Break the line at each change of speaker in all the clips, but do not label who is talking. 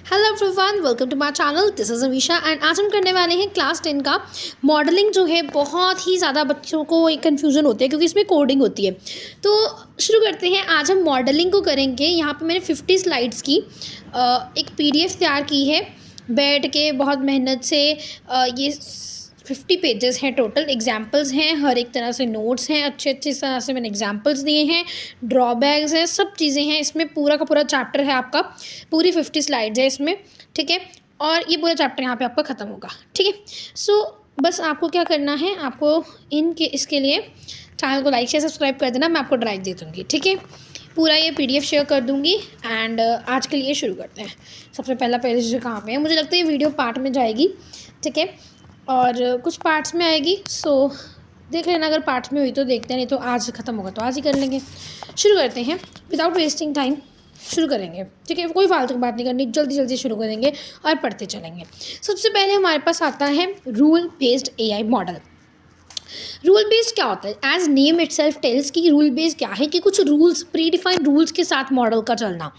Hello everyone, welcome to my channel. This is Amisha and आज हम करने वाले हैं क्लास 10 का मॉडलिंग। जो है बहुत ही ज़्यादा बच्चों को एक कन्फ्यूज़न होती है क्योंकि इसमें कोडिंग होती है। तो शुरू करते हैं। आज हम मॉडलिंग को करेंगे। यहाँ पे मैंने 50 स्लाइड्स की एक पीडीएफ तैयार की है बैठ के बहुत मेहनत से। ये 50 पेजेस हैं टोटल। एग्जाम्पल्स हैं, हर एक तरह से नोट्स हैं, अच्छे अच्छे तरह से मैंने एग्जाम्पल्स दिए हैं, ड्रॉबैक्स हैं, सब चीज़ें हैं इसमें। पूरा का पूरा चैप्टर है आपका, पूरी 50 स्लाइड्स है इसमें, ठीक है। और ये पूरा चैप्टर यहाँ पे आपका ख़त्म होगा, ठीक है। सो बस आपको क्या करना है, आपको इसके लिए चैनल को लाइक शेयर सब्सक्राइब कर देना। मैं आपको ड्राइव दे दूँगी, ठीक है। पूरा ये पीडीएफ शेयर कर दूँगी एंड आज के लिए शुरू करते हैं। सबसे पहला पेज कहाँ पे है, मुझे लगता है ये वीडियो पार्ट में जाएगी, ठीक है, और कुछ पार्ट्स में आएगी। सो देख लेना, अगर पार्ट्स में हुई तो देखते हैं, नहीं तो आज ख़त्म होगा तो आज ही कर लेंगे। शुरू करते हैं विदाउट वेस्टिंग टाइम, शुरू करेंगे, ठीक है। कोई फालतू की बात नहीं करनी, जल्दी जल्दी शुरू करेंगे और पढ़ते चलेंगे। सबसे पहले हमारे पास आता है rule based AI model. Rule based क्या होता है? एज नेम इटसेल्फ टेल्स कि रूल बेस्ड क्या है, कि कुछ रूल्स, प्री डिफाइंड रूल्स के साथ मॉडल का चलना।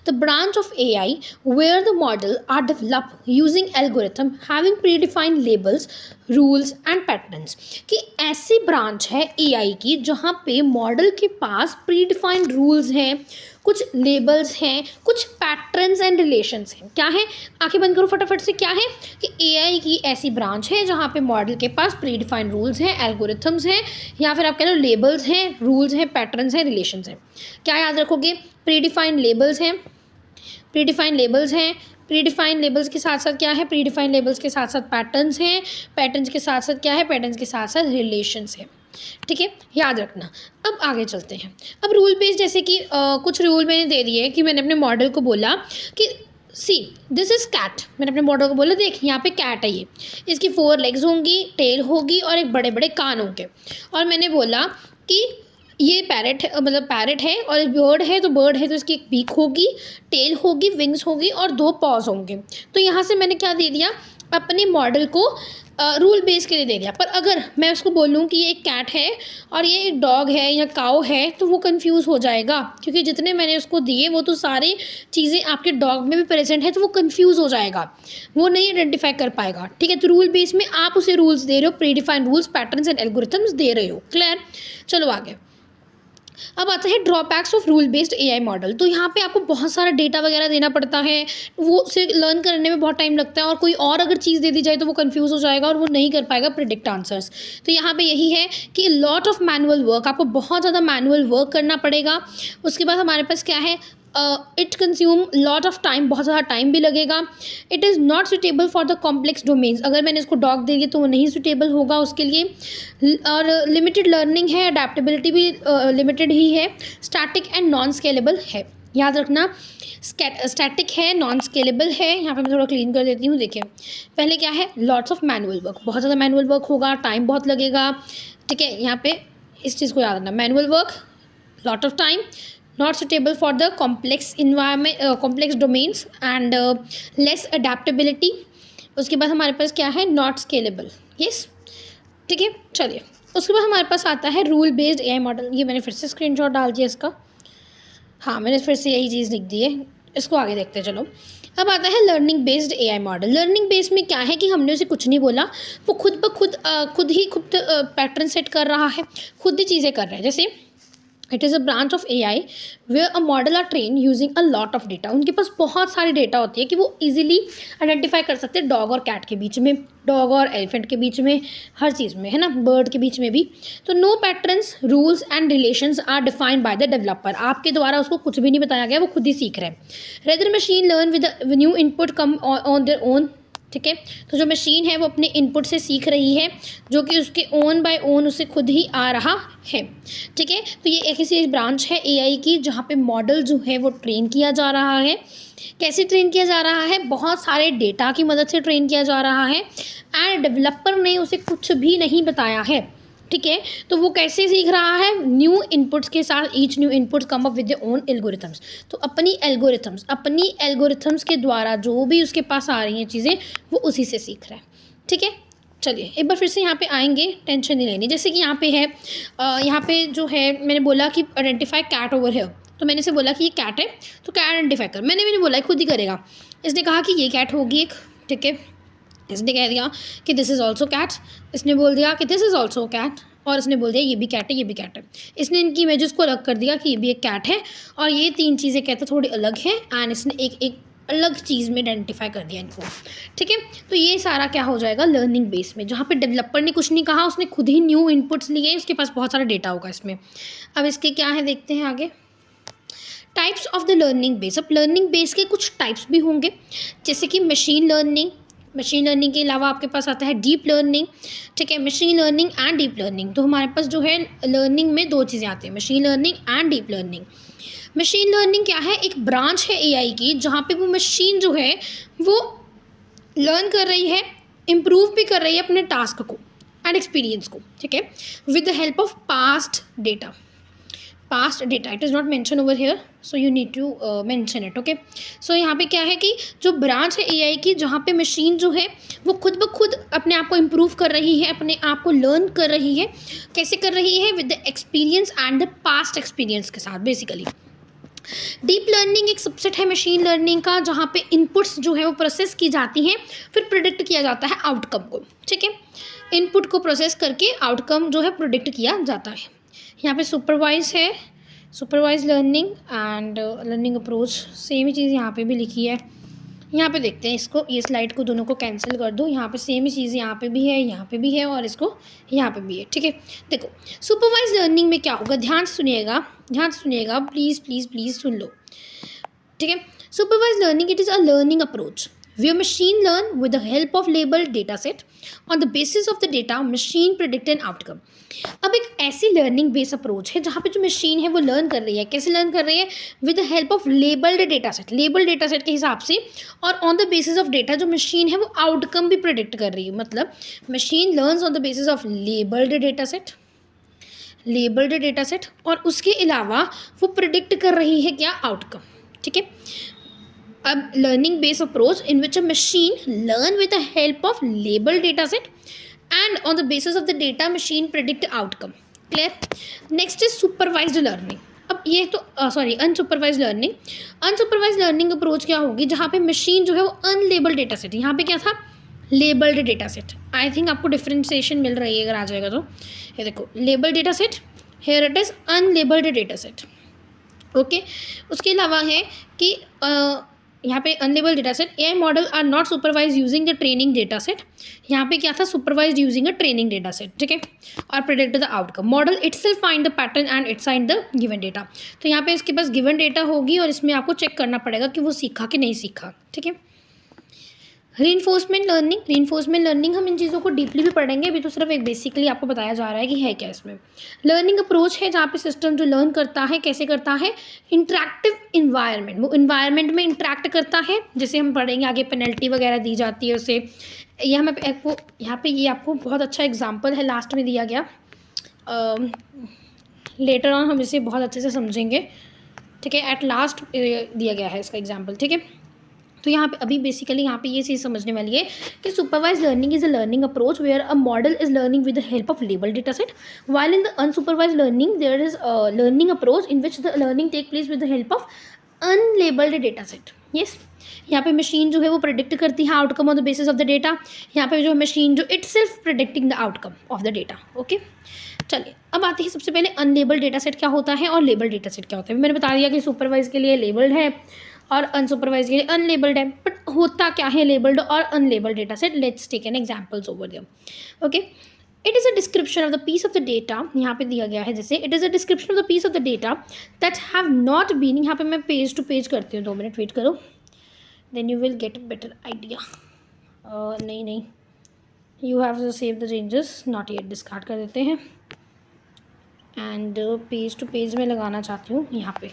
The branch of AI where the model are develop using algorithm having predefined labels, rules and patterns. कि ऐसी ब्रांच है एआई की जहाँ पे मॉडल के पास प्री डिफाइंड रूल्स हैं, कुछ लेबल्स हैं, कुछ पैटर्न्स एंड रिलेशंस हैं। क्या है? आंखें बंद करो फटाफट से। क्या है कि एआई की ऐसी ब्रांच है जहाँ पे मॉडल के पास प्री डिफाइंड रूल्स हैं, एल्गोरिथम्स हैं, या फिर आप कह लो लेबल्स हैं, रूल्स हैं, पैटर्न्स हैं, रिलेशंस हैं। क्या याद रखोगे? प्री डिफाइंड लेबल्स हैं, प्री डिफाइंड लेबल्स हैं, प्री डिफाइंड लेबल्स के साथ साथ क्या है? प्री डिफाइंड लेबल्स के साथ साथ पैटर्न्स हैं, पैटर्न्स के साथ साथ क्या है? पैटर्न्स के साथ साथ रिलेशंस हैं, ठीक है, याद रखना। अब आगे चलते हैं। अब रूल बेस्ड, जैसे कि कुछ रूल मैंने दे दिए कि मैंने अपने मॉडल को बोला कि सी दिस इज़ कैट। मैंने अपने मॉडल को बोला देख यहाँ पे कैट है, ये इसकी 4 लेग्स होंगी, टेल होगी और एक बड़े बड़े कान होंगे। और मैंने बोला कि ये पैरेट है, मतलब पैरेट है, और बर्ड है तो बर्ड है तो इसकी एक बीक होगी, टेल होगी, विंग्स होगी और 2 पॉज होंगे। तो यहाँ से मैंने क्या दे दिया? अपने मॉडल को रूल बेस के लिए दे दिया। पर अगर मैं उसको बोलूँ कि ये एक कैट है और ये एक डॉग है या काऊ है तो वो कंफ्यूज हो जाएगा, क्योंकि जितने मैंने उसको दिए वो तो सारी चीज़ें आपके डॉग में भी प्रेजेंट है, तो वो कंफ्यूज हो जाएगा, वो नहीं आइडेंटिफाई कर पाएगा, ठीक है। तो रूल बेस में आप उसे रूल्स दे रहे हो, pre defined rules, patterns and algorithms दे रहे हो। क्लियर? चलो आगे। अब आता है drawbacks of rule based AI model. तो यहाँ पे आपको बहुत सारा डेटा वगैरह देना पड़ता है, वो उसे लर्न करने में बहुत टाइम लगता है, और कोई और अगर चीज़ दे दी जाए तो वो कंफ्यूज हो जाएगा और वो नहीं कर पाएगा प्रिडिक्ट आंसर्स। तो यहाँ पे यही है कि लॉट ऑफ मैनुअल वर्क, आपको बहुत ज़्यादा मैनुअल वर्क करना पड़ेगा। उसके बाद हमारे पास क्या है? It consume lot of time, बहुत ज़्यादा टाइम भी लगेगा। It is not suitable for the complex domains. अगर मैंने इसको डॉग दे दिया तो वो नहीं सुटेबल होगा उसके लिए। और लिमिटेड लर्निंग है, अडेप्टेबिलिटी भी लिमिटेड ही है। स्टैटिक एंड नॉन स्केलेबल है, याद रखना। स्टैटिक है, नॉन स्केलेबल है। यहाँ पे मैं थोड़ा क्लीन कर देती हूँ। देखिए पहले क्या है? लॉट्स ऑफ मैनुअल वर्क, बहुत ज़्यादा मैनुअल वर्क होगा, टाइम बहुत लगेगा, ठीक है। यहाँ पे इस चीज़ को याद रखना, manual work, lot of time, not suitable for the complex environment, complex domains and less adaptability। उसके बाद हमारे पास क्या है? not scalable, yes, ठीक है। चलिए उसके बाद हमारे पास आता है रूल बेस्ड एआई मॉडल। ये मैंने फिर से स्क्रीनशॉट डाल दिया इसका, हाँ मैंने फिर से यही चीज़ लिख दी है। इसको आगे देखते हैं, चलो। अब आता है learning based AI model. Learning based में क्या है कि हमने उसे कुछ नहीं बोला, वो खुद ब खुद खुद पैटर्न सेट कर रहा है, खुद ही चीज़ें कर रहा है। जैसे it is a branch of AI where a model are train using a lot of data. उनके पास बहुत सारी डेटा होती है कि वो इजीली आइडेंटिफाई कर सकते हैं डॉग और कैट के बीच में, डॉग और एलिफेंट के बीच में, हर चीज़ में, है ना, बर्ड के बीच में भी। तो no patterns, rules and relations are defined by the developer. आपके द्वारा उसको कुछ भी नहीं बताया गया, वो खुद ही सीख रहे हैं। Rather machine learn with new input come on their own, ठीक है। तो जो मशीन है वो अपने इनपुट से सीख रही है, जो कि उसके ओन बाय ओन उसे खुद ही आ रहा है, ठीक है। तो ये एक ऐसी ब्रांच है एआई की जहाँ पे मॉडल जो है वो ट्रेन किया जा रहा है। कैसे ट्रेन किया जा रहा है? बहुत सारे डेटा की मदद से ट्रेन किया जा रहा है एंड डेवलपर ने उसे कुछ भी नहीं बताया है, ठीक है। तो वो कैसे सीख रहा है? न्यू इनपुट्स के साथ। Each new inputs come up with own algorithms. तो अपनी एल्गोरिथम्स के द्वारा जो भी उसके पास आ रही हैं चीज़ें, वो उसी से सीख रहा है, ठीक है। चलिए एक बार फिर से यहाँ पे आएंगे, टेंशन नहीं लेनी। जैसे कि यहाँ पे है, यहाँ पे जो है मैंने बोला कि आइडेंटिफाई कैट ओवर है, तो मैंने इसे बोला कि ये कैट है, तो कैट आइडेंटिफाई कर। मैंने भी नहीं बोला, खुद ही करेगा। इसने कहा कि ये कैट होगी एक, ठीक है। इसने कह दिया कि दिस इज़ ऑल्सो कैट, इसने बोल दिया कि दिस इज़ ऑल्सो कैट, और इसने बोल दिया ये भी कैट है, ये भी कैट है। इसने इनकी इमेजेस को अलग कर दिया कि ये भी एक कैट है और ये तीन चीज़ें कहते थोड़ी अलग हैं, एंड इसने एक एक अलग चीज़ में आइडेंटिफाई कर दिया इनको, ठीक है। तो ये सारा क्या हो जाएगा, लर्निंग बेस में, जहाँ पे डेवलपर ने कुछ नहीं कहा, उसने खुद ही न्यू इनपुट्स लिए, उसके पास बहुत सारा डेटा होगा इसमें। अब इसके क्या है देखते हैं आगे, types of the learning base. अब लर्निंग बेस के कुछ टाइप्स भी होंगे, जैसे कि मशीन लर्निंग। मशीन लर्निंग के अलावा आपके पास आता है डीप लर्निंग, ठीक है। Machine learning and deep learning, तो हमारे पास जो है लर्निंग में दो चीज़ें आती हैं, machine learning and deep learning. Machine learning क्या है, एक ब्रांच है एआई की, जहाँ पे वो मशीन जो है वो लर्न कर रही है, इम्प्रूव भी कर रही है अपने टास्क को एंड एक्सपीरियंस को, ठीक है, with the help of past data. Past data, it is not mention over here, so you need to mention it, okay. So यहाँ पे क्या है कि जो ब्रांच है एआई की, जहाँ पे मशीन जो है वो खुद ब खुद अपने आप को इम्प्रूव कर रही है, अपने आप को लर्न कर रही है। कैसे कर रही है, with the experience and the past experience के साथ बेसिकली। डीप लर्निंग एक सबसेट है मशीन लर्निंग का, जहाँ पे इनपुट्स जो है वो प्रोसेस की जाती हैं, फिर प्रिडिक्ट किया जाता है आउटकम को, ठीक है। इनपुट को प्रोसेस करके आउटकम जो है प्रिडिक्ट किया जाता है। यहाँ पे सुपरवाइज है, supervise learning and learning approach, same ही चीज़ यहाँ पे भी लिखी है। यहाँ पे देखते हैं इसको, ये स्लाइड को दोनों को कैंसिल कर दो, यहाँ पे सेम ही चीज़ यहाँ पे भी है, यहाँ पे भी है, और इसको यहाँ पे भी है, ठीक है। देखो सुपरवाइज लर्निंग में क्या होगा, ध्यान से सुनिएगा, ध्यान से सुनिएगा, प्लीज़ प्लीज़ प्लीज़ सुन लो, ठीक है। Supervise learning, it is a learning approach where machine learn with the help of labeled data set. On the basis of the data, machine predict an outcome. अब एक ऐसी लर्निंग बेस अप्रोच है जहाँ पे जो machine है वो learn कर रही है। कैसे लर्न कर रही है, with the help of labelled data set, labelled data set के हिसाब से, और on the basis of data जो मशीन है वो आउटकम भी प्रिडिक्ट कर रही है। मतलब machine learns on the basis of labelled data set, labelled data set, और उसके अलावा वो प्रिडिक्ट कर रही है क्या, आउटकम, ठीक है। अब learning based approach in which a machine learn with the help of label data set and on the basis of the data machine predict outcome. Clear. Next is supervised learning. अब ये तो unsupervised learning. Unsupervised learning approach क्या होगी, जहाँ पे machine जो है वो अनलेबल्ड डेटा सेट, यहाँ पे क्या था, labelled data set. I think आपको डिफ्रेंशिएशन मिल रही है अगर आ जाएगा तो। ये देखो label data set, here it is unlabelled data set, okay. उसके अलावा है कि यहाँ पे unlabelled data set, AI model are not supervised using the training data set. यहाँ पे क्या था, supervised using a training data set, ठीक है, और predict the outcome. Model itself find the pattern and it's find the given data. तो यहाँ पे इसके पास गिवन डेटा होगी और इसमें आपको चेक करना पड़ेगा कि वो सीखा कि नहीं सीखा, ठीक है। रीइंफोर्समेंट लर्निंग, रीइंफोर्समेंट लर्निंग हम इन चीज़ों को डीपली भी पढ़ेंगे, अभी तो सिर्फ एक बेसिकली आपको बताया जा रहा है कि है क्या इसमें। लर्निंग अप्रोच है जहाँ पे सिस्टम जो लर्न करता है कैसे करता है, इंटरेक्टिव इन्वायरमेंट, वो इन्वायरमेंट में इंटरेक्ट करता है। जैसे हम पढ़ेंगे आगे पेनल्टी वगैरह दी जाती है उसे, ये हमें आपको यहाँ पे ये आपको बहुत अच्छा एग्जाम्पल है लास्ट में दिया गया, लेटर ऑन हम इसे बहुत अच्छे से समझेंगे, ठीक है। एट लास्ट दिया गया है इसका एग्जाम्पल, ठीक है। तो यहाँ पे अभी बेसिकली यहाँ पे ये चीज़ समझने वाली है कि supervised learning is a learning approach where a model is learning with the help of label data set, while in the unsupervised learning there is a learning approach in which the learning take place with the help of unlabeled data set. yes, यहाँ पे machine जो है वो predict करती है outcome on the basis of the data. यहाँ पे जो मशीन जो it self predicting the outcome of the data, okay. चलिए अब आते हैं सबसे पहले अनलेबल्ड डेटा सेट क्या होता है और लेबल डेटा सेट क्या होता है। मैंने बता दिया कि सुपरवाइज के लिए लेबल्ड है और अनसुपरवाइज के लिए अनलेबल्ड है, बट होता क्या है लेबल्ड और unlabelled data set, let's take an examples over there, okay. It is a description of the piece of the data, यहाँ पे दिया गया है जैसे it is a description of the piece of the data that have not been, यहाँ पे मैं page to page करती हूँ, 2 मिनट वेट करो, then you will get a better idea. नहीं you have to save the changes, not yet, discard कर देते हैं। एंड पेज टू पेज में लगाना चाहती हूँ यहाँ पे,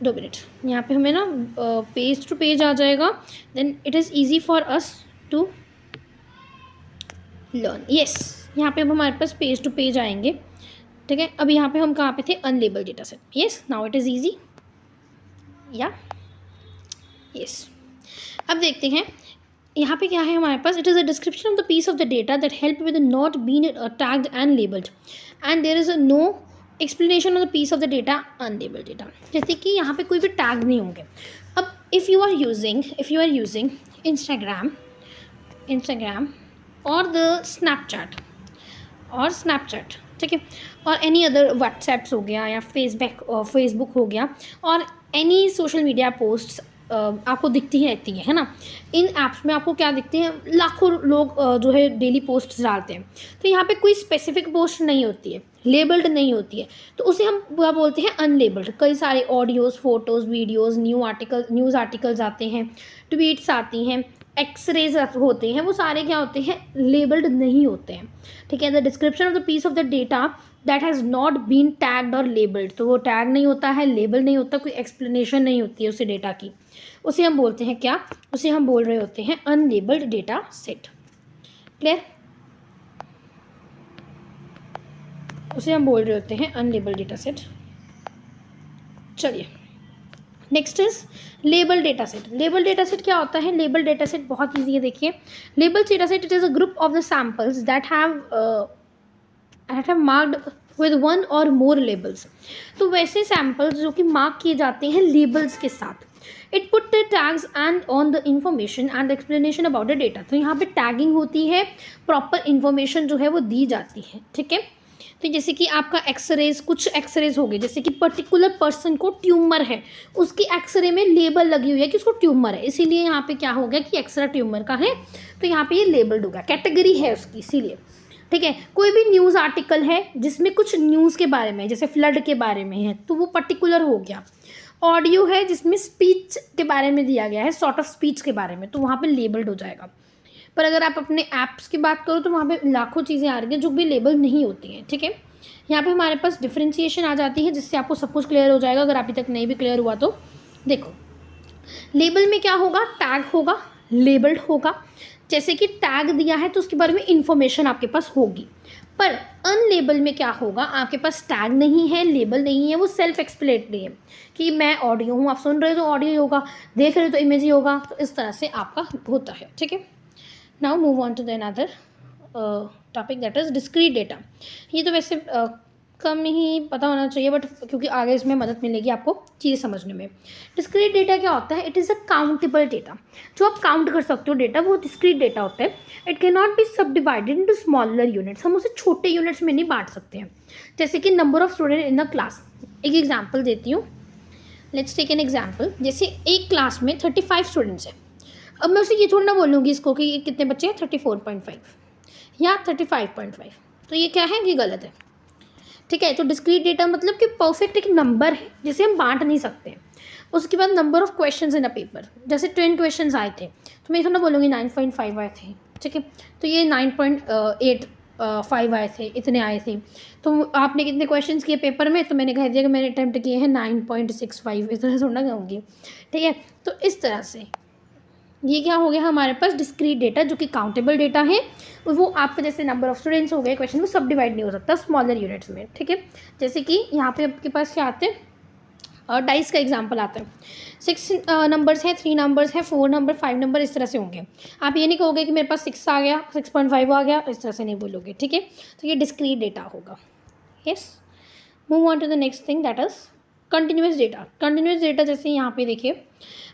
2 मिनट, यहाँ पे हमें ना पेज टू पेज आ जाएगा, then it is easy for us to learn. Yes, यहाँ पे अब हमारे पास पेज टू पेज आएंगे, ठीक है। अब यहाँ पे हम कहाँ पे थे, unlabelled data set. Yes, now it is easy, yeah yes. अब देखते हैं यहाँ पे क्या है हमारे पास, it is a description of the piece of the data that help with not been tagged and labelled and there is a no explanation of the piece of the data unlabelled data, जैसे कि यहाँ पे कोई भी tag नहीं होंगे। अब if you are using Instagram और द स्नैपचैट, ठीक है, और एनी अदर व्हाट्सएप्स हो गया या फेसबुक हो गया, और एनी सोशल मीडिया पोस्ट्स आपको दिखती ही रहती है ना। इन ऐप्स में आपको क्या दिखते हैं, लाखों लोग जो है डेली पोस्ट डालते हैं। तो यहाँ पे कोई स्पेसिफिक पोस्ट नहीं होती है, लेबल्ड नहीं होती है, तो उसे हम क्या बोलते हैं, अनलेबल्ड। कई सारे audios, photos, videos, news articles आते हैं, ट्वीट्स आती हैं, एक्सरेज होते हैं, वो सारे क्या होते हैं, लेबल्ड नहीं होते हैं, ठीक है। The description of the piece of the data that has not been tagged और लेबल्ड, तो वो टैग नहीं होता है, लेबल नहीं होता, कोई एक्सप्लेनेशन नहीं होती है उस डेटा की, उसे हम बोलते हैं क्या, उसे हम बोल रहे होते हैं अनलेबल्ड डेटा सेट। क्लियर? उसे हम बोल रहे होते हैं अनलेबल्ड डेटा सेट। चलिए, next is label data set. Label data set क्या होता है? लेबल डेटा सेट बहुत ईजी है, देखिए। Label data set, it is a group of the samples that have marked with one और मोर लेबल्स। तो वैसे सैम्पल्स जो कि मार्क किए जाते हैं लेबल्स के साथ। It put the tags and on the information and explanation about the data. तो यहाँ पे टैगिंग होती है, प्रॉपर इन्फॉर्मेशन जो है वो दी जाती है, ठीक है। तो जैसे कि आपका एक्सरेज, कुछ एक्सरेज हो गए, जैसे कि पर्टिकुलर पर्सन को ट्यूमर है, उसकी एक्सरे में लेबल लगी हुई है कि उसको ट्यूमर है, इसीलिए यहाँ पे क्या हो गया कि एक्सरा ट्यूमर का है, तो यहाँ पे ये लेबल्ड होगा, कैटेगरी है उसकी, इसीलिए, ठीक है। कोई भी न्यूज़ आर्टिकल है जिसमें कुछ न्यूज़ के बारे में, जैसे फ्लड के बारे में है, तो वो पर्टिकुलर हो गया। ऑडियो है जिसमें स्पीच के बारे में दिया गया है, सॉर्ट ऑफ स्पीच के बारे में, तो वहाँ पे लेबल्ड हो जाएगा। पर अगर आप अपने ऐप्स की बात करो तो वहाँ पे लाखों चीज़ें आ रही हैं जो भी लेबल नहीं होती हैं, ठीक है। यहाँ पे हमारे पास डिफ्रेंशिएशन आ जाती है, जिससे आपको सब कुछ क्लियर हो जाएगा। अगर अभी तक नहीं भी क्लियर हुआ तो देखो, लेबल में क्या होगा, टैग होगा, लेबल्ड होगा। जैसे कि टैग दिया है तो उसके बारे में इंफॉर्मेशन आपके पास होगी, पर अनलेबल में क्या होगा, आपके पास टैग नहीं है, लेबल नहीं है, वो सेल्फ एक्सप्लेनेटरी है कि मैं ऑडियो हूँ, आप सुन रहे हो तो ऑडियो ही होगा, देख रहे हो तो इमेज ही होगा, तो इस तरह से आपका होता है, ठीक है। Now move on to the another topic that is discrete data. ये तो वैसे कम ही पता होना चाहिए, बट क्योंकि आगे इसमें मदद मिलेगी आपको चीज़ें समझने में। डिस्क्रीट डेटा क्या होता है? It is a countable data, जो आप काउंट कर सकते हो डेटा, वो डिस्क्रीट डेटा होता है। इट कैन नॉट बी सब डिवाइडेड इनटू स्मॉलर यूनिट्स, हम उसे छोटे यूनिट्स में नहीं बांट सकते हैं। जैसे कि number of student in the class. एक एग्जाम्पल देती हूँ, लेट्स टेक एन एग्जाम्पल। जैसे एक क्लास में 35 स्टूडेंट्स हैं। अब मैं उसे ये थोड़ा ना बोलूँगी इसको कि ये कितने बच्चे हैं, 34.5 या 35.5, तो ये क्या है, ये गलत है, ठीक है। तो डिस्क्रीट डेटा मतलब कि परफेक्ट एक नंबर है जिसे हम बांट नहीं सकते। उसके बाद number of questions in a paper, जैसे 10 क्वेश्चंस आए थे तो मैं थोड़ा बोलूँगी 9.5 आए थे, ठीक है। तो ये 9.85 आए थे, इतने आए थे। तो आपने कितने क्वेश्चंस किए पेपर में, तो मैंने कह दिया कि मैंने अटैम्प्ट किए हैं 9.65, इतना थोड़ा कहूँगी, ठीक है। तो इस तरह से ये क्या हो गया हमारे पास, डिस्क्रीट डेटा, जो कि काउंटेबल डेटा है। वो आपके जैसे नंबर ऑफ स्टूडेंट्स हो गए क्वेश्चन में, सब डिवाइड नहीं हो सकता स्मॉलर यूनिट्स में, ठीक है। जैसे कि यहाँ पे आपके पास क्या आते हैं, और डाइस का एग्जांपल आता है। 6 नंबर्स हैं, 3 नंबर्स हैं, 4 नंबर, 5 नंबर, इस तरह से होंगे। आप ये नहीं कहोगे कि मेरे पास 6 आ गया, 6.5 आ गया, इस तरह से नहीं बोलोगे, ठीक है। तो ये डिस्क्रीट डेटा होगा। Yes, move on to the next thing that is continuous data. Continuous data जैसे यहाँ पे देखिए,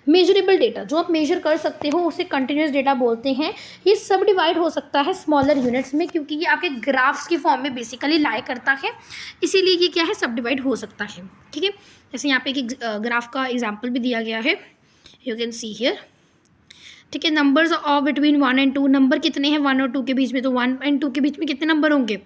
मेजरेबल डेटा, जो आप मेजर कर सकते हो उसे कंटिन्यूस डेटा बोलते हैं। ये सब डिवाइड हो सकता है स्मॉलर यूनिट्स में, क्योंकि ये आपके ग्राफ्स की फॉर्म में बेसिकली लाई करता है, इसीलिए ये क्या है, सब डिवाइड हो सकता है, ठीक है। जैसे यहाँ पे एक ग्राफ का एग्जाम्पल भी दिया गया है, यू कैन सी हियर, ठीक है। Numbers of between 1 and 2, number कितने हैं 1 और 2 के बीच में, तो 1 and 2 के बीच में कितने नंबर होंगे,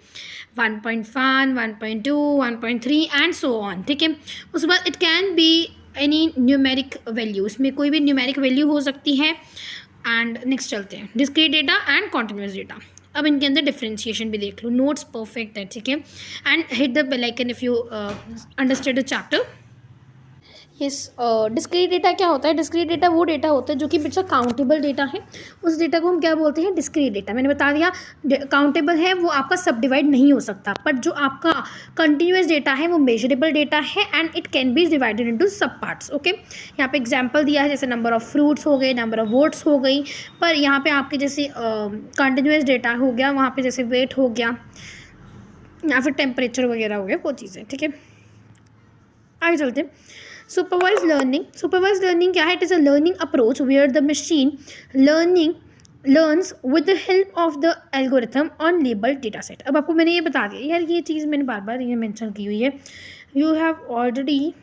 1.1, 1.2, 1.3 एंड सो ऑन, ठीक है। उसके बाद it can be any numeric value, इसमें कोई भी न्यूमेरिक वैल्यू हो सकती है। एंड नेक्स्ट चलते हैं, discrete data and continuous data. अब इनके अंदर डिफ्रेंशिएशन भी देख लो, नोट्स परफेक्ट है, ठीक है। And hit the bell icon if you understand the chapter. Yes, discrete data क्या होता है? डिस्क्रीट डेटा वो डेटा होता है जो कि बच्चा काउंटेबल डेटा है, उस डेटा को हम क्या बोलते हैं, डिस्क्रीट डेटा। मैंने बता दिया, काउंटेबल है वो आपका सब डिवाइड नहीं हो सकता, पर जो आपका कंटिन्यूस डेटा है वो मेजरेबल डेटा है and it can B divided into सब पार्ट्स, ओके। यहाँ पे एग्जांपल दिया है, जैसे नंबर ऑफ फ्रूट्स हो गए, नंबर ऑफ वोट्स हो गई, पर यहाँ पे आपके जैसे कंटिन्यूस डेटा हो गया, वहाँ पे जैसे वेट हो गया, या फिर टेम्परेचर वगैरह हो गया, वो चीज़ें, ठीक है। आगे चलते हैं। सुपरवाइज लर्निंग क्या है? It is a learning approach where the machine learns with the help of the algorithm on labelled data set. अब आपको मैंने ये बता दिया यार, ये चीज़ मैंने बार बार ये मेंशन की हुई है, you have already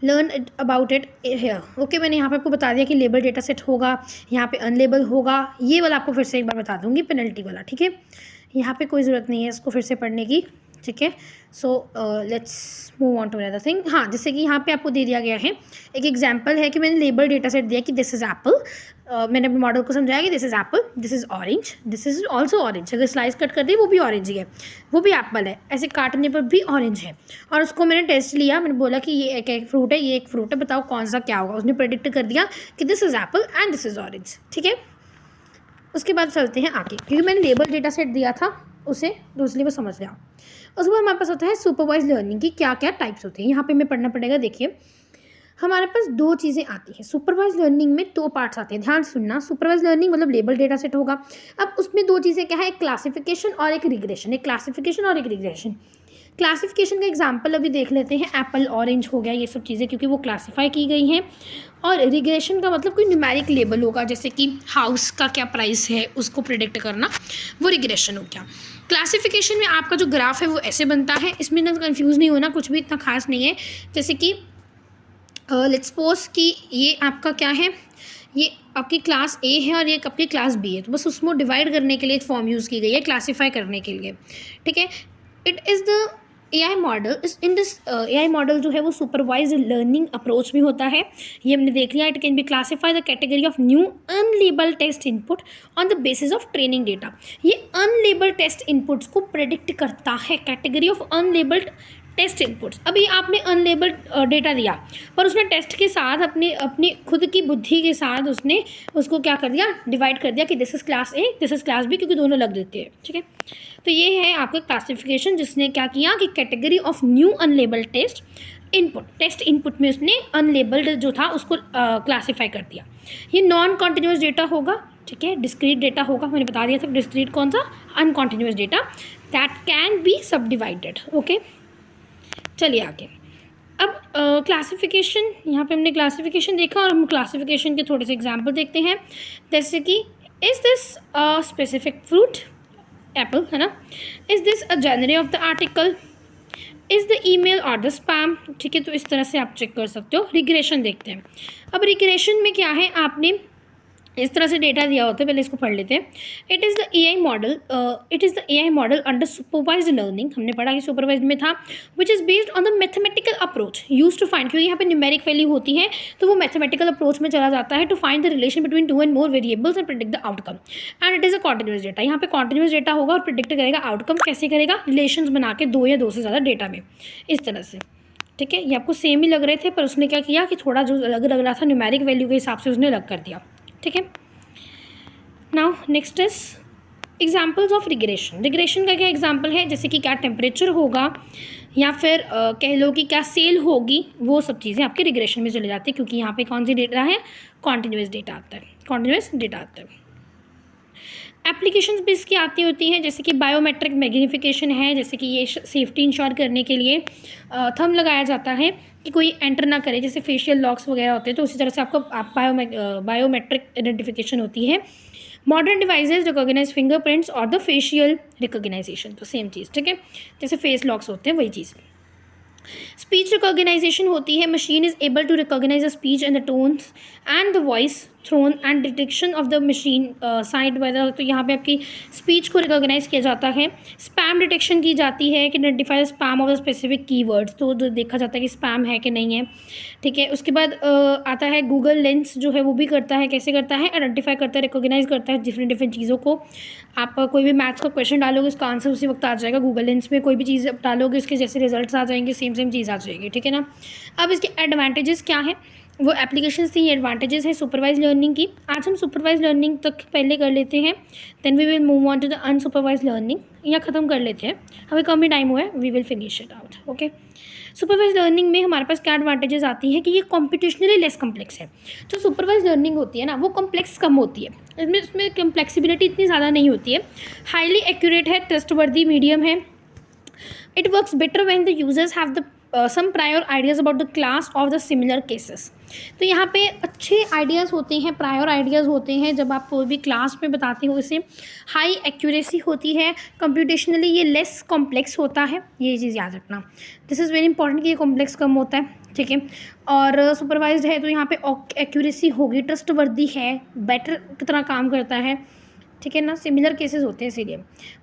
learn about it here. Okay, मैंने यहाँ पे आपको बता दिया कि लेबल डेटा सेट होगा, यहाँ पे अनलेबल होगा, ये वाला आपको फिर से एक बार बता दूंगी, पेनल्टी वाला, ठीक है। यहाँ पे कोई ज़रूरत नहीं है इसको फिर से पढ़ने की, ठीक है। So let's move on to another thing. हाँ, जैसे कि यहाँ पे आपको दे दिया गया है एक एग्जांपल है कि मैंने लेबल डेटा सेट दिया कि दिस इज़ एप्पल। मैंने अपने मॉडल को समझाया कि this is Apple, this is orange, this is also orange. अगर स्लाइस कट कर दी वो भी ऑरेंज ही है, वो भी एप्पल है, ऐसे काटने पर भी ऑरेंज है। और उसको मैंने टेस्ट लिया, मैंने बोला कि ये एक फ्रूट है, ये एक फ्रूट है, बताओ कौन सा क्या होगा। उसने प्रेडिक्ट कर दिया कि this is Apple and this is orange, ठीक है। उसके बाद चलते हैं आगे, क्योंकि मैंने लेबल डेटा सेट दिया था उसे, तो इसलिए वो समझ लिया। उसके बाद हमारे पास होता है सुपरवाइज लर्निंग की क्या क्या टाइप्स होती हैं। यहाँ पे हमें पढ़ना पड़ेगा। देखिए, हमारे पास दो चीज़ें आती हैं सुपरवाइज लर्निंग में, दो पार्ट्स आते हैं, ध्यान सुनना। सुपरवाइज लर्निंग मतलब लेबल डेटा सेट होगा। अब उसमें दो चीज़ें क्या है, एक क्लासिफिकेशन और एक रिग्रेशन। एक क्लासिफिकेशन और एक रिग्रेशन। क्लासिफिकेशन का एग्जाम्पल अभी देख लेते हैं, एप्पल ऑरेंज हो गया, ये सब चीज़ें क्योंकि वो क्लासीफाई की गई हैं। और रिग्रेशन का मतलब कोई न्यूमेरिक लेबल होगा, जैसे कि हाउस का क्या प्राइस है उसको प्रिडिक्ट करना, वो रिग्रेशन हो गया। क्लासिफिकेशन में आपका जो ग्राफ है वो ऐसे बनता है, इसमें ना कंफ्यूज नहीं होना, कुछ भी इतना खास नहीं है। जैसे कि लेट्स सपोज कि ये आपका क्या है, ये आपकी क्लास ए है और ये आपकी क्लास बी है, तो बस उसको डिवाइड करने के लिए एक फॉर्म यूज़ की गई है, क्लासीफाई करने के लिए, ठीक है। It is the AI model. In this AI model जो है वो सुपरवाइज लर्निंग अप्रोच में होता है, ये हमने देख लिया। It can be classify the category of new unlabelled test input on the basis of training data. ये अनलेबल टेस्ट इनपुट्स को प्रेडिक्ट करता है, category of unlabelled test inputs. अभी आपने अनलेबल्ड डेटा दिया, पर उसने टेस्ट के साथ अपनी खुद की बुद्धि के साथ उसने उसको क्या कर दिया, डिवाइड कर दिया कि this is class A, this is class B, क्योंकि दोनों लग देते हैं, ठीक है। तो ये है आपका क्लासिफिकेशन, जिसने क्या किया कि category of new unlabelled test input में उसने अनलेबल्ड जो था उसको क्लासीफाई कर दिया। ये नॉन कॉन्टिन्यूस डेटा होगा, ठीक है। डिस्क्रीट डेटा होगा, मैंने बता दिया था डिस्क्रीट कौन सा, अनकॉन्टिन्यूस डेटा दैट कैन बी सब डिवाइडेड, ओके। चलिए आगे। अब क्लासिफिकेशन, यहाँ पे हमने क्लासिफिकेशन देखा और हम क्लासिफिकेशन के थोड़े से एग्जांपल देखते हैं। जैसे कि is this a specific fruit, apple है ना, is this a genre of the article, is the email और द स्पैम, ठीक है। तो इस तरह से आप चेक कर सकते हो। रिग्रेशन देखते हैं। अब रिग्रेशन में क्या है, आपने इस तरह से डेटा दिया होता है, पहले इसको पढ़ लेते हैं। It is the AI model under supervised learning, हमने पढ़ा कि सुपरवाइज्ड में था, which is based on the mathematical approach use to find, क्योंकि यहाँ पे न्यूमेरिक वैल्यू होती है तो वो मैथमेटिकल अप्रोच में चला जाता है to find the relation between two and more variables and predict the outcome. And it is a continuous data. यहाँ पे कॉन्टिन्यूस डेटा होगा और प्रिडिक्ट करेगा आउटकम। कैसे करेगा, रिलेशन बना के दो या दो से ज़्यादा डेटा में, इस तरह से, ठीक है। ये आपको सेम ही लग रहे थे, पर उसने क्या किया कि थोड़ा जो अलग लग रहा था न्यूमेरिक वैल्यू के हिसाब से उसने अलग कर दिया, ठीक है। Now next is examples of regression. Regression का क्या एग्जाम्पल है, जैसे कि क्या टेम्परेचर होगा या फिर कह लो कि क्या सेल होगी, वो सब चीज़ें आपके रिग्रेशन में चले जाती है, क्योंकि यहाँ पे कौन सी डेटा है, कॉन्टिन्यूस डेटा आता है, कॉन्टिन्यूस डेटा आता है। एप्लीकेशंस भी इसकी आती होती हैं, जैसे कि बायोमेट्रिक मैग्नीफिकेशन है, जैसे कि ये सेफ्टी इंश्योर करने के लिए थंब लगाया जाता है कि कोई एंटर ना करे, जैसे फेशियल लॉक्स वगैरह होते हैं, तो उसी तरह से आपको बायोमेट्रिक आइडेंटिफिकेशन होती है। मॉडर्न डिवाइसेस रिकॉग्नाइज फिंगरप्रिंट्स और द फेशियल रिकॉग्नाइजेशन, तो सेम चीज़, ठीक है, जैसे फेस लॉक्स होते हैं वही चीज़। स्पीच रिकॉग्नाइजेशन होती है, machine is able to recognise the speech and the tones and the voice thrown and detection of the machine side by the, तो यहाँ पे आपकी स्पीच को रिकॉग्नाइज किया जाता है। स्पैम डिटेक्शन की जाती है कि identify the span of the specific keywords, तो जो देखा जाता है कि स्पैम है कि नहीं है, ठीक है। उसके बाद आता है गूगल लेंस, जो है वो भी करता है, कैसे करता है, आइडेंटिफाई करता है, रिकॉग्नाइज करता है डिफरेंट चीज़ों को। आप कोई भी मैथ्स का क्वेश्चन डालोगे उसका आंसर उसी वक्त आ जाएगा गूगल लेंस में, कोई भी चीज़ डालोगे उसके जैसे रिजल्ट्स आ जाएंगे, सेम चीज़ आ जाएगी, ठीक है ना। अब इसके एडवांटेजेस क्या हैं, वो एप्लीकेशंस थी, एडवांटेजेस है सुपरवाइज लर्निंग की। आज हम सुपरवाइज लर्निंग तक पहले कर लेते हैं, then we will move on to the unsupervised learning, या ख़त्म कर लेते हैं, हमें कम ही टाइम हुआ है, we will finish it out, okay. Supervised learning में हमारे पास क्या एडवांटेजेस आती है कि ये कॉम्पिटिशनली लेस कम्प्लेक्स है। जो सुपरवाइज लर्निंग होती है ना वो कम्प्लेक्स कम होती है, इसमें कम्प्लेक्सिबिलिटी इतनी ज़्यादा नहीं होती है, हाईली एक्यूरेट है, ट्रस्टवर्दी मीडियम है। It works better when the users have the some prior ideas about the class of the similar cases। तो यहाँ पे अच्छे आइडियाज़ होते हैं, प्रायर आइडियाज़ होते हैं जब आप कोई भी क्लास में बताते हो। इसे हाई एक्यूरेसी होती है, कंप्यूटेशनली ये लेस कॉम्प्लेक्स होता है, ये चीज़ याद रखना। दिस इज़ वेरी इंपॉर्टेंट कि ये कॉम्प्लेक्स कम होता है, ठीक है। और सुपरवाइज्ड है तो यहाँ पे एक्यूरेसी होगी, ट्रस्टवर्दी है, बेटर की तरह काम करता है, ठीक है ना। सिमिलर केसेस होते हैं इसीलिए,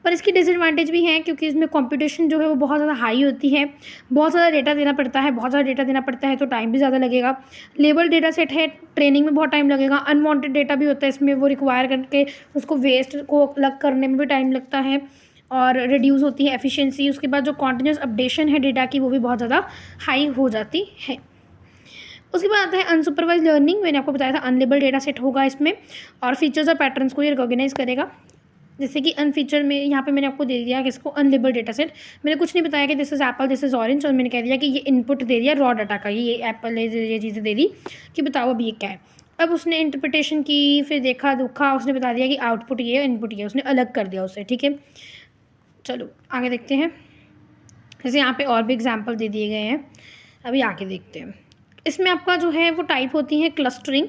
पर इसकी डिसएडवांटेज भी हैं क्योंकि इसमें कंपटीशन जो है वो बहुत ज़्यादा हाई होती है, बहुत ज़्यादा डेटा देना पड़ता है, बहुत ज़्यादा डेटा देना पड़ता है तो टाइम भी ज़्यादा लगेगा। लेबल डेटा सेट है, ट्रेनिंग में बहुत टाइम लगेगा। अनवांटेड डेटा भी होता है इसमें, वो रिक्वायर करके उसको वेस्ट को अलग करने में भी टाइम लगता है और रिड्यूस होती है एफिशिएंसी। उसके बाद जो कॉन्टिन्यूस अपडेशन है डेटा की वो भी बहुत ज़्यादा हाई हो जाती है। उसके बाद आता है अनसुपरवाइज लर्निंग। मैंने आपको बताया था अनलेबल डेटा सेट होगा इसमें और फीचर्स और पैटर्न्स को ये रिकॉग्नाइज करेगा। जैसे कि अनफीचर में यहाँ पे मैंने आपको दे दिया कि इसको अनलेबल डेटा सेट, मैंने कुछ नहीं बताया कि this is Apple, this is orange, और मैंने कह दिया कि ये इनपुट दे दिया रॉ डाटा का, ये एप्पल ये चीज़ें दे दी कि बताओ अब ये क्या है। अब उसने इंटरप्रिटेशन की, फिर देखा दुखा, उसने बता दिया कि आउटपुट ये है, इनपुट ये, उसने अलग कर दिया उसे, ठीक है। चलो आगे देखते हैं। जैसे यहाँ पे और भी एग्जाम्पल दे दिए गए हैं, अभी आगे देखते हैं। इसमें आपका जो है वो टाइप होती है क्लस्टरिंग।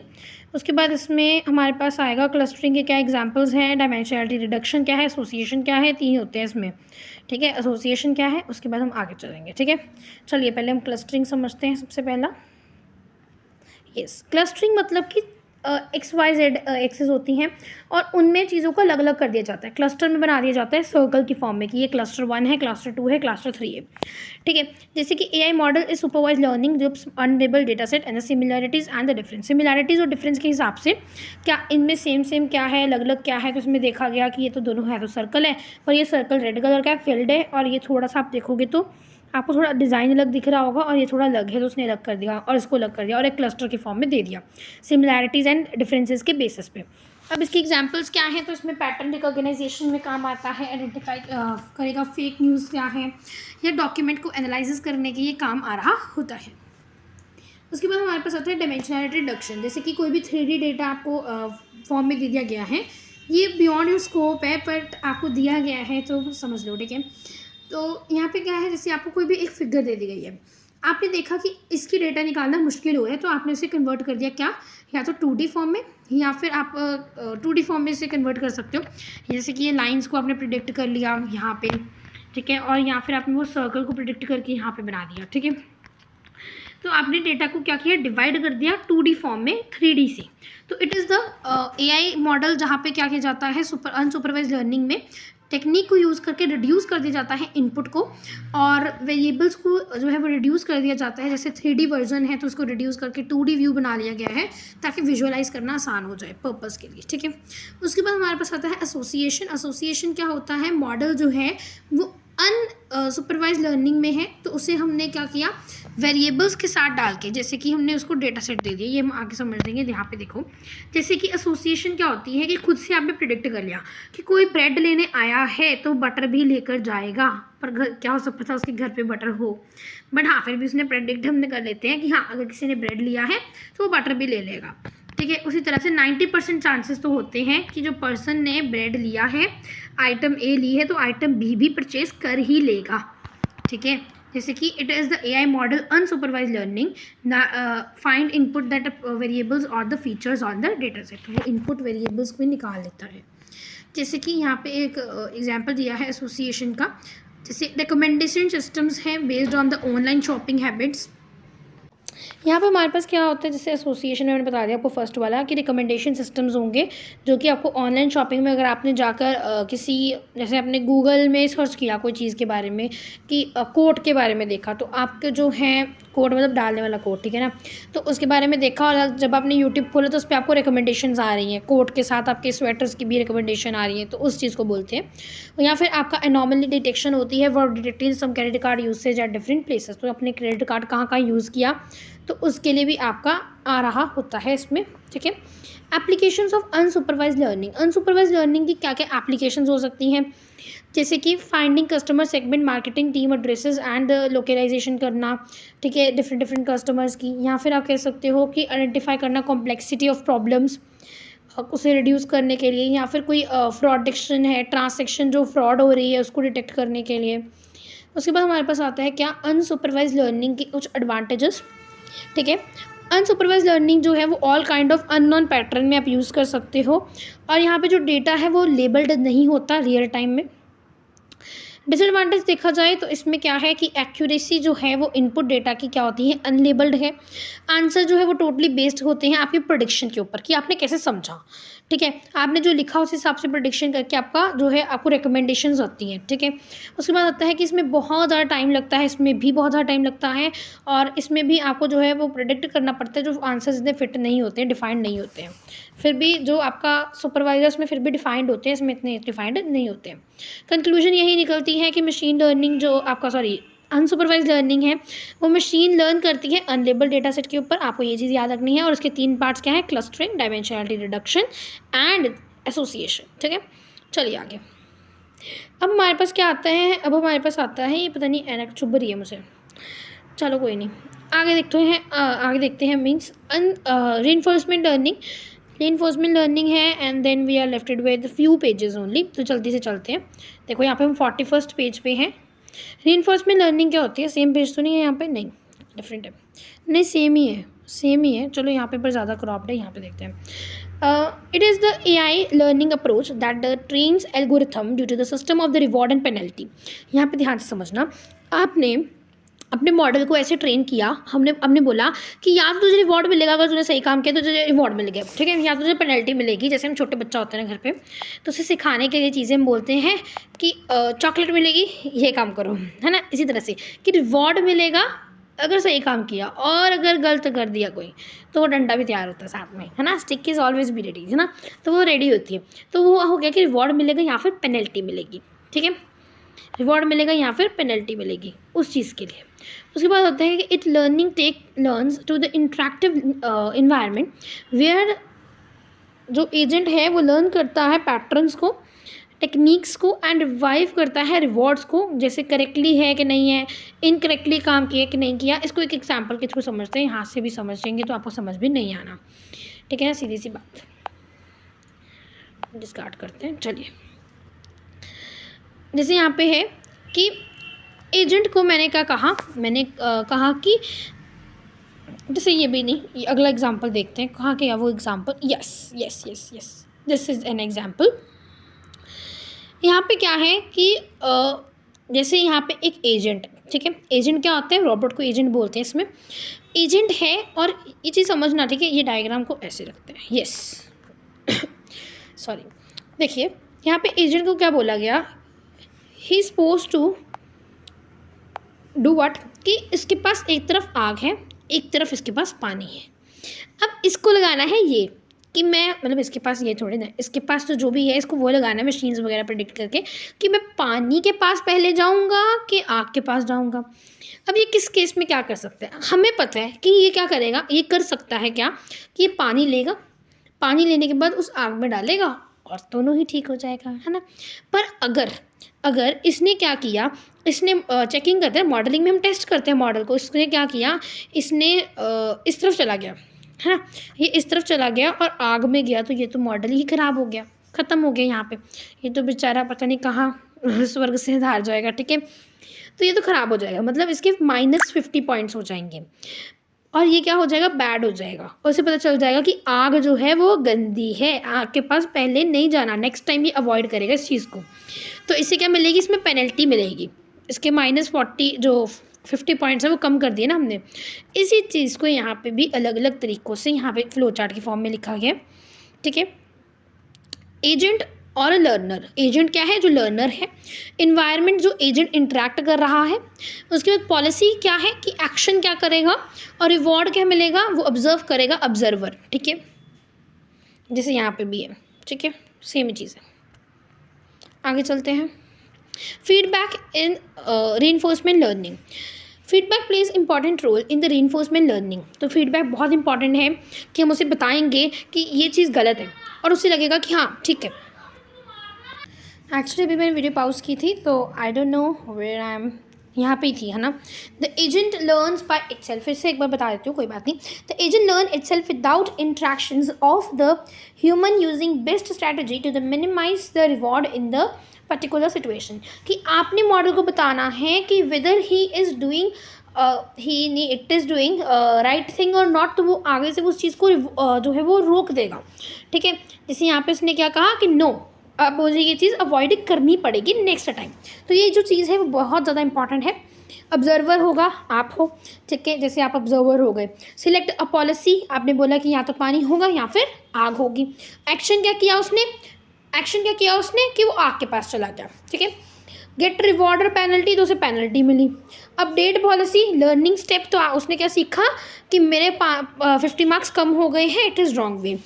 उसके बाद इसमें हमारे पास आएगा क्लस्टरिंग के क्या एग्जांपल्स हैं, डायमेंशनलिटी रिडक्शन क्या है, एसोसिएशन क्या है, 3 होते हैं इसमें, ठीक है। एसोसिएशन क्या है उसके बाद हम आगे चलेंगे, ठीक है। चलिए पहले हम क्लस्टरिंग समझते हैं सबसे पहला। क्लस्टरिंग मतलब कि XYZ एक्सेस होती हैं और उनमें चीज़ों को अलग अलग कर दिया जाता है, क्लस्टर में बना दिया जाता है सर्कल की फॉर्म में कि ये क्लस्टर 1 है, क्लस्टर 2 है, क्लस्टर 3 है, ठीक है। जैसे कि AI model is supervised learning groups unlabelled data set and the similarities and the difference. Similarities और डिफरेंस के हिसाब से क्या इनमें सेम क्या है, अलग अलग क्या है, तो इसमें देखा गया कि ये तो दोनों है तो सर्कल है, पर ये सर्कल रेड कलर का फील्ड है और ये थोड़ा सा आप देखोगे तो आपको थोड़ा डिज़ाइन अलग दिख रहा होगा और ये थोड़ा अलग है तो उसने अलग कर दिया और इसको अलग कर दिया और एक क्लस्टर की फॉर्म में दे दिया सिमिलैरिटीज़ एंड डिफरेंसेस के बेसिस पे। अब इसकी एग्जांपल्स क्या हैं, तो इसमें पैटर्न रिकॉग्नाइजेशन में काम आता है, आइडेंटिफाई करेगा फेक न्यूज़ क्या है, या डॉक्यूमेंट को एनालिसिस करने के ये काम आ रहा होता है। उसके बाद हमारे पास आता है डायमेंशनलिटी रिडक्शन। जैसे कि कोई भी 3D डेटा आपको फॉर्म में दे दिया गया है, ये बियॉन्ड योर स्कोप है बट आपको दिया गया है तो समझ लो, ठीक है। तो यहाँ पे क्या है, जैसे आपको कोई भी एक फिगर दे दी गई है, आपने देखा कि इसकी डेटा निकालना मुश्किल हो है तो आपने उसे कन्वर्ट कर दिया क्या, या तो 2D फॉर्म में या फिर आप 2D फॉर्म में इसे कन्वर्ट कर सकते हो। जैसे कि ये लाइंस को आपने प्रिडिक्ट कर लिया यहाँ पे, ठीक है, और या फिर आपने वो सर्कल को प्रिडिक्ट करके यहाँ पे बना दिया, ठीक है। तो आपने डेटा को क्या किया, डिवाइड कर दिया 2D फॉर्म में 3D से। तो it is the AI model जहाँ पे क्या किया जाता है अनसुपरवाइज लर्निंग में टेक्निक को यूज़ करके रिड्यूस कर दिया जाता है इनपुट को और वेरिएबल्स को जो है वो रिड्यूस कर दिया जाता है। जैसे 3D वर्जन है तो उसको रिड्यूस करके 2D व्यू बना लिया गया है ताकि विजुअलाइज करना आसान हो जाए पर्पस के लिए, ठीक है। उसके बाद हमारे पास आता है एसोसिएशन। एसोसिएशन क्या होता है, मॉडल जो है वो सुपरवाइज लर्निंग में है तो उसे हमने क्या किया, वेरिएबल्स के साथ डाल के, जैसे कि हमने उसको डेटा सेट दे दिया, ये हम आगे समझ देंगे। यहाँ पे देखो, जैसे कि एसोसिएशन क्या होती है कि खुद से आपने प्रिडिक्ट कर लिया कि कोई ब्रेड लेने आया है तो बटर भी लेकर जाएगा, पर घर क्या हो सकता था उसके घर पे बटर हो, बट हाँ फिर भी उसने प्रेडिक्ट हमने कर लेते हैं कि हाँ अगर किसी ने ब्रेड लिया है तो वो बटर भी ले लेगा, ठीक है। उसी तरह से 90% चांसेस तो होते हैं कि जो पर्सन ने ब्रेड लिया है, आइटम ए ली है, तो आइटम बी भी परचेज कर ही लेगा, ठीक है। जैसे कि it is the AI model unsupervised learning find input that variables और the features on the data set, तो वो इनपुट वेरिएबल्स को निकाल लेता है। जैसे कि यहाँ पे एक एग्जांपल दिया है एसोसिएशन का, जैसे रिकमेंडेशन सिस्टम्स हैं based on the online shopping habits. यहाँ पे हमारे पास क्या होता है, जैसे एसोसिएशन में मैंने बता दिया आपको फर्स्ट वाला कि रिकमेंडेशन सिस्टम्स होंगे जो कि आपको ऑनलाइन शॉपिंग में अगर आपने जाकर किसी, जैसे आपने गूगल में सर्च किया कोई चीज़ के बारे में कि कोट के बारे में देखा, तो आपके जो है कोड मतलब डालने वाला कोड, ठीक है ना, तो उसके बारे में देखा और जब आपने यूट्यूब खोला तो उस पर आपको रिकमेंडेशंस आ रही हैं, कोड के साथ आपके स्वेटर्स की भी रिकमेंडेशन आ रही है, तो उस चीज़ को बोलते हैं। या फिर आपका एनॉमली डिटेक्शन होती है, वो detecting some credit card usage at different places, तो अपने क्रेडिट कार्ड कहाँ यूज़ किया तो उसके लिए भी आपका आ रहा होता है इसमें, ठीक है। Applications of unsupervised learning, unsupervised learning की क्या क्या एप्लीकेशंस हो सकती हैं, जैसे कि finding customer segment, marketing team addresses and localisation करना, ठीक है, डिफरेंट डिफरेंट कस्टमर्स की। या फिर आप कह सकते हो कि आइडेंटिफाई करना कॉम्प्लेक्सिटी ऑफ प्रॉब्लम्स, उसे रिड्यूस करने के लिए। या फिर कोई फ्रॉड डिटेक्शन है, ट्रांसैक्शन जो फ्रॉड हो रही है उसको डिटेक्ट करने के लिए। उसके बाद हमारे पास आता है क्या, अनसुपरवाइज लर्निंग के कुछ एडवांटेजेस, ठीक है। अनसुपरवाइज लर्निंग जो है वो all kind of unknown pattern में आप यूज़ कर सकते हो, और यहाँ पे जो डेटा है वो लेबल्ड नहीं होता रियल टाइम में। डिसएडवांटेज देखा जाए तो इसमें क्या है कि एक्यूरेसी जो है वो इनपुट डेटा की क्या होती है, अनलेबल्ड है। आंसर जो है वो टोटली बेस्ड होते हैं आपकी प्रोडिक्शन के ऊपर कि आपने कैसे समझा, ठीक है। आपने जो लिखा उस हिसाब से प्रोडिक्शन करके आपका जो है आपको रिकमेंडेशंस आती हैं, ठीक है। उसके बाद आता है कि इसमें बहुत ज़्यादा टाइम लगता है, इसमें भी बहुत ज़्यादा टाइम लगता है, और इसमें भी आपको जो है वो प्रोडिक्ट करना पड़ता है, जो आंसर्स इतने फिट नहीं होते हैं, डिफाइंड नहीं होते हैं। फिर भी जो आपका सुपरवाइजर्स में फिर भी डिफाइंड होते हैं, इसमें इतने डिफाइंड नहीं होते हैं। कंक्लूजन यही निकलती है कि मशीन लर्निंग जो आपका अनसुपरवाइज लर्निंग है वो मशीन लर्न करती है अनलेबल डेटा सेट के ऊपर। आपको ये चीज़ याद रखनी है, और उसके 3 पार्ट्स क्या है, clustering, dimensionality reduction and association, ठीक है। चलिए आगे। अब हमारे पास क्या आता है, अब हमारे पास आता है, ये पता नहीं एनक चुभ रही है मुझे, चलो कोई नहीं, आगे देखते हैं means reinforcement learning. Reinforcement learning है and then we are lefted with few pages only. तो जल्दी से चलते हैं। देखो यहाँ पे हम 41st पेज पे हैं। रीइंफोर्समेंट लर्निंग क्या होती है, सेम पेज तो नहीं है यहाँ पे, नहीं डिफरेंट है, नहीं सेम ही है, सेम ही है। चलो यहाँ पे पर ज़्यादा क्रॉप्ड है, यहाँ पे देखते हैं। It is the AI learning approach that trains algorithm due to the system of the reward and penalty. यहाँ पे ध्यान से समझना, आपने अपने मॉडल को ऐसे ट्रेन किया, हमने बोला कि या तो तुझे रिवॉर्ड मिलेगा अगर तूने सही काम किया तो तुझे रिवॉर्ड मिल गया, ठीक है, या तो तुझे पेनल्टी मिलेगी। जैसे हम छोटे बच्चा होते हैं ना घर पे, तो उसे सिखाने के लिए चीज़ें हम बोलते हैं कि चॉकलेट मिलेगी, ये काम करो, है ना। इसी तरह से कि रिवॉर्ड मिलेगा अगर सही काम किया, और अगर गलत कर दिया कोई तो वो डंडा भी तैयार होता है साथ में, है ना। Stick is always be ready, है ना, तो वो रेडी होती है। तो वो हो गया कि रिवॉर्ड मिलेगा या फिर पेनल्टी मिलेगी, ठीक है। रिवॉर्ड मिलेगा या फिर पेनल्टी मिलेगी उस चीज़ के लिए। उसके बाद होता है कि it learns to the interactive environment where जो एजेंट है वो लर्न करता है पैटर्न्स को, टेक्निक्स को, एंड रिवाइव करता है रिवॉर्ड्स को, जैसे करेक्टली है कि नहीं है, इनकरेक्टली काम किया कि नहीं किया। इसको एक एग्जाम्पल के थ्रू समझते हैं, यहाँ से भी समझेंगे तो आपको समझ भी नहीं आना, ठीक है ना, सीधी सी बात। डिस्कार्ड करते हैं। चलिए, जैसे यहाँ पे है कि एजेंट को मैंने क्या कहा, मैंने कहा कि जैसे ये भी नहीं, ये अगला एग्जाम्पल देखते हैं, कहाँ के वो example, yes yes yes yes, this is an example. यहाँ पे क्या है कि जैसे यहाँ पे एक एजेंट, ठीक है, एजेंट क्या होता है, रोबोट को एजेंट बोलते हैं। इसमें एजेंट है, और ये चीज़ समझना, ठीक है, ये डायग्राम को ऐसे रखते हैं, यस सॉरी। देखिए यहाँ पे एजेंट को क्या बोला गया, he is suppose to do what, कि इसके पास एक तरफ आग है, एक तरफ इसके पास पानी है। अब इसको लगाना है ये कि मैं, मतलब इसके पास ये थोड़ी ना, इसके पास तो जो भी है इसको वो लगाना है मशीन्स वगैरह प्रेडिक्ट करके कि मैं पानी के पास पहले जाऊंगा कि आग के पास जाऊंगा। अब ये किस केस में क्या कर सकते हैं, हमें पता है कि ये क्या करेगा, ये कर सकता है क्या कि ये पानी लेगा, पानी लेने के बाद उस आग में डालेगा और दोनों ही ठीक हो जाएगा, है ना। पर अगर इसने क्या किया, इसने चेकिंग करते हैं, मॉडलिंग में हम टेस्ट करते हैं मॉडल को, इसने क्या किया, इसने इस तरफ चला गया, है ना, ये इस तरफ चला गया और आग में गया, तो ये तो मॉडल ही ख़राब हो गया, ख़त्म हो गया यहाँ पे। ये तो बेचारा पता नहीं कहाँ स्वर्ग से हार जाएगा, ठीक है। तो ये तो ख़राब हो जाएगा, मतलब इसके -50 पॉइंट्स हो जाएंगे, और ये क्या हो जाएगा, बैड हो जाएगा। और उससे पता चल जाएगा कि आग जो है वो गंदी है, आग के पास पहले नहीं जाना, नेक्स्ट टाइम ये अवॉइड करेगा इस चीज़ को। तो इससे क्या मिलेगी, इसमें पेनल्टी मिलेगी, इसके -40 जो 50 पॉइंट्स है वो कम कर दिए ना हमने। इसी चीज़ को यहाँ पे भी अलग अलग तरीक़ों से यहाँ पे फ्लो चार्ट की फॉर्म में लिखा गया, ठीक है। एजेंट और लर्नर, एजेंट क्या है, जो लर्नर है, इन्वायरमेंट जो एजेंट इंटरेक्ट कर रहा है, उसके बाद पॉलिसी क्या है कि एक्शन क्या करेगा, और रिवॉर्ड क्या मिलेगा, वो ऑब्जर्व करेगा ऑब्जर्वर, ठीक है, जैसे यहाँ पे भी है, ठीक है, सेम चीज़ है। आगे चलते हैं। Feedback in reinforcement learning. Feedback plays important role in the reinforcement learning. तो फीडबैक बहुत इंपॉर्टेंट है कि हम उसे बताएंगे कि ये चीज़ गलत है और उसे लगेगा कि हाँ ठीक है। एक्चुअली अभी मैंने वीडियो पॉज की थी तो I don't know where I am, यहाँ पे ही थी है ना। The agent learns by itself, फिर से एक बार बता देती हूँ कोई बात नहीं। The agent learn itself without interactions of the human using best strategy to the minimize the reward in the particular situation. कि आपने मॉडल को बताना है कि whether he is doing it is doing right thing और not, तो वो आगे से उस चीज़ को जो है वो रोक देगा। ठीक है, जैसे यहाँ पे उसने क्या कहा कि नो, अब मुझे ये चीज़ अवॉइड करनी पड़ेगी नेक्स्ट टाइम। तो ये जो चीज़ है वो बहुत ज़्यादा इंपॉर्टेंट है। ऑब्जर्वर होगा आप हो, ठीक है, जैसे आप ऑब्जर्वर हो गए। सिलेक्ट अ पॉलिसी, आपने बोला कि या तो पानी होगा या फिर आग होगी। एक्शन क्या किया उसने कि वो आग के पास चला गया। ठीक है, गेट रिवॉर्ड और पेनल्टी, तो उसे पेनल्टी मिली। अपडेट पॉलिसी, लर्निंग स्टेप, तो उसने क्या सीखा कि मेरे 50 मार्क्स कम हो गए हैं, इट इज़ रॉन्ग वे।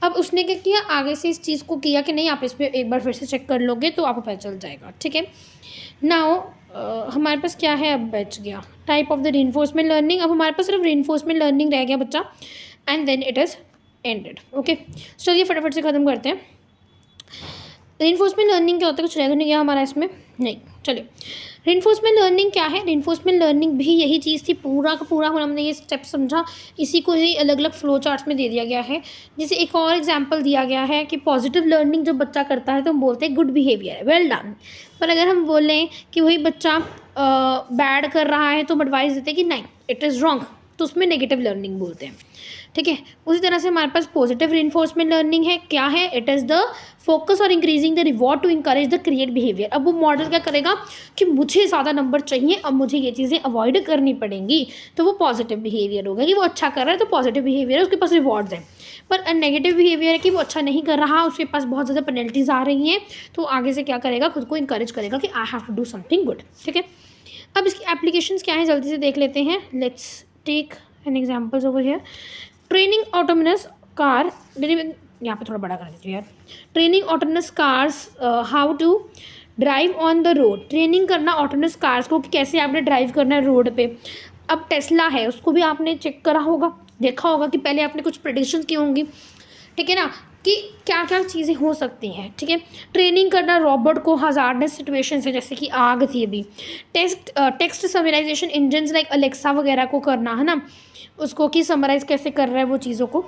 अब उसने क्या किया, आगे से इस चीज़ को किया कि नहीं आप इस पर एक बार फिर से चेक कर लोगे तो आपको पता चल जाएगा। ठीक है, नाउ हमारे पास क्या है, अब बच गया type of the reinforcement learning. अब हमारे पास सिर्फ रीइंफोर्समेंट लर्निंग रह गया बच्चा, and then it is ended. Okay, चलिए फटाफट से ख़त्म करते हैं। रीइंफोर्समेंट लर्निंग क्या होता है, कुछ रह तो नहीं गया हमारा इसमें, नहीं। चलिए, रीइंफोर्समेंट लर्निंग क्या है। रीइंफोर्समेंट लर्निंग भी यही चीज़ थी, पूरा का पूरा हमने ये स्टेप समझा, इसी को ही अलग अलग फ्लो चार्ट्स में दे दिया गया है। जैसे एक और एग्जांपल दिया गया है कि पॉजिटिव लर्निंग जब बच्चा करता है तो हम बोलते हैं गुड बिहेवियर है, वेल डन। पर अगर हम बोलें कि वही बच्चा बैड कर रहा है तो हम एडवाइस देते हैं कि नहीं इट इज़ रॉन्ग, तो उसमें नेगेटिव लर्निंग बोलते हैं। ठीक है, उसी तरह से हमारे पास पॉजिटिव रीइंफोर्समेंट लर्निंग है, क्या है, इट इज़ द फोकस और increasing the reward to encourage the create behaviour. अब वो मॉडल क्या करेगा कि मुझे ज़्यादा नंबर चाहिए, अब मुझे ये चीज़ें अवॉइड करनी पड़ेंगी, तो वो पॉजिटिव बिहेवियर होगा कि वो अच्छा कर रहा है तो पॉजिटिव बिहेवियर है, उसके पास रिवॉर्ड्स हैं। पर नेगेटिव बिहेवियर है कि वो अच्छा नहीं कर रहा, उसके पास बहुत ज़्यादा पेनल्टीज आ रही हैं, तो आगे से क्या करेगा, खुद को इंकरेज करेगा कि I have to do something good. ठीक है, अब इसकी एप्लीकेशंस क्या है जल्दी से देख लेते हैं। Let's take an examples over here. Training autonomous car, यहाँ पे थोड़ा बड़ा कर दीजिए यार। Training autonomous cars how to drive on the road. Training करना ऑटोनमस कार्स को कि कैसे आपने ड्राइव करना है रोड पे। अब टेस्ला है, उसको भी आपने चेक करा होगा, देखा होगा कि पहले आपने कुछ प्रेडिक्शंस की होंगी, ठीक है ना, कि क्या क्या चीज़ें हो सकती हैं। ठीक है, ट्रेनिंग करना रोबोट को हज़ार्डस सिचुएशन से, जैसे कि आग थी अभी। Text summarization engines like Alexa वगैरह को करना है ना, उसको कि समराइज़ कैसे कर रहा है वो चीज़ों को।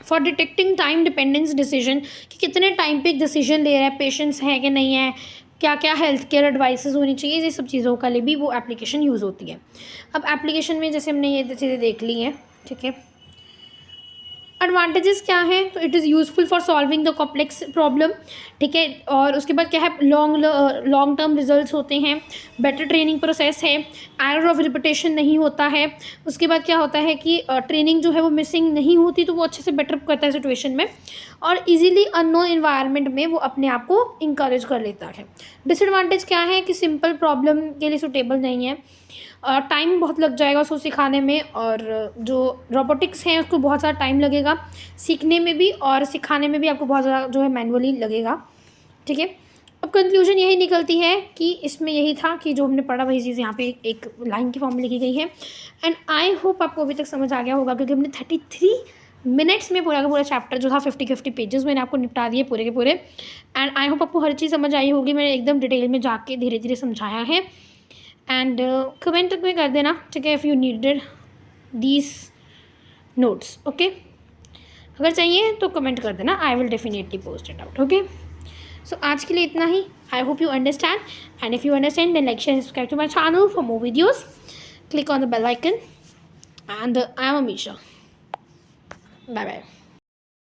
For detecting time dependence decision, कि कितने टाइम पे एक डिसीजन ले रहा है, पेशेंस है कि नहीं है, क्या क्या हेल्थ केयर एडवाइसेस होनी चाहिए, ये सब चीज़ों का लिए भी वो एप्लीकेशन यूज़ होती है। अब एप्लीकेशन में जैसे हमने ये चीज़ें देख ली हैं, ठीक है। एडवांटेजेस क्या हैं, तो it is useful for solving the complex problem. ठीक है, और उसके बाद क्या है, लॉन्ग टर्म रिजल्ट्स होते हैं, बेटर ट्रेनिंग प्रोसेस है, एरर ऑफ रिपीटेशन नहीं होता है। उसके बाद क्या होता है कि ट्रेनिंग जो है वो मिसिंग नहीं होती, तो वो अच्छे से बेटर करता है सिचुएशन में, और इजीली अननोन इन्वायरमेंट में वो अपने आप को इंकरेज कर लेता है। डिसएडवांटेज क्या है कि सिंपल प्रॉब्लम के लिए सूटेबल नहीं है, टाइम बहुत लग जाएगा उसको सिखाने में, और जो रोबोटिक्स हैं उसको बहुत सारा टाइम लगेगा सीखने में भी और सिखाने में भी, आपको बहुत ज़्यादा जो है मैनुअली लगेगा। ठीक है, अब कंक्लूजन यही निकलती है कि इसमें यही था कि जो हमने पढ़ा वही चीज़ यहाँ पे एक लाइन की फॉर्म में लिखी गई है। एंड आई होप आपको अभी तक समझ आ गया होगा, क्योंकि हमने 33 मिनट्स में पूरा का पूरा चैप्टर जो था 50 पेजेस मैंने आपको निपटा दिए पूरे के पूरे। एंड आई होप आपको हर चीज़ समझ आई होगी, मैंने एकदम डिटेल में जाके धीरे धीरे समझाया है। एंड कमेंट में कर देना, ठीक है, if you needed these notes. Okay, अगर चाहिए तो कमेंट कर देना, I will definitely post it out. Okay, so आज के लिए इतना ही। I hope you understand, and if you understand then like share subscribe to my channel for more videos, click on the bell icon, and I am Amisha. Bye bye.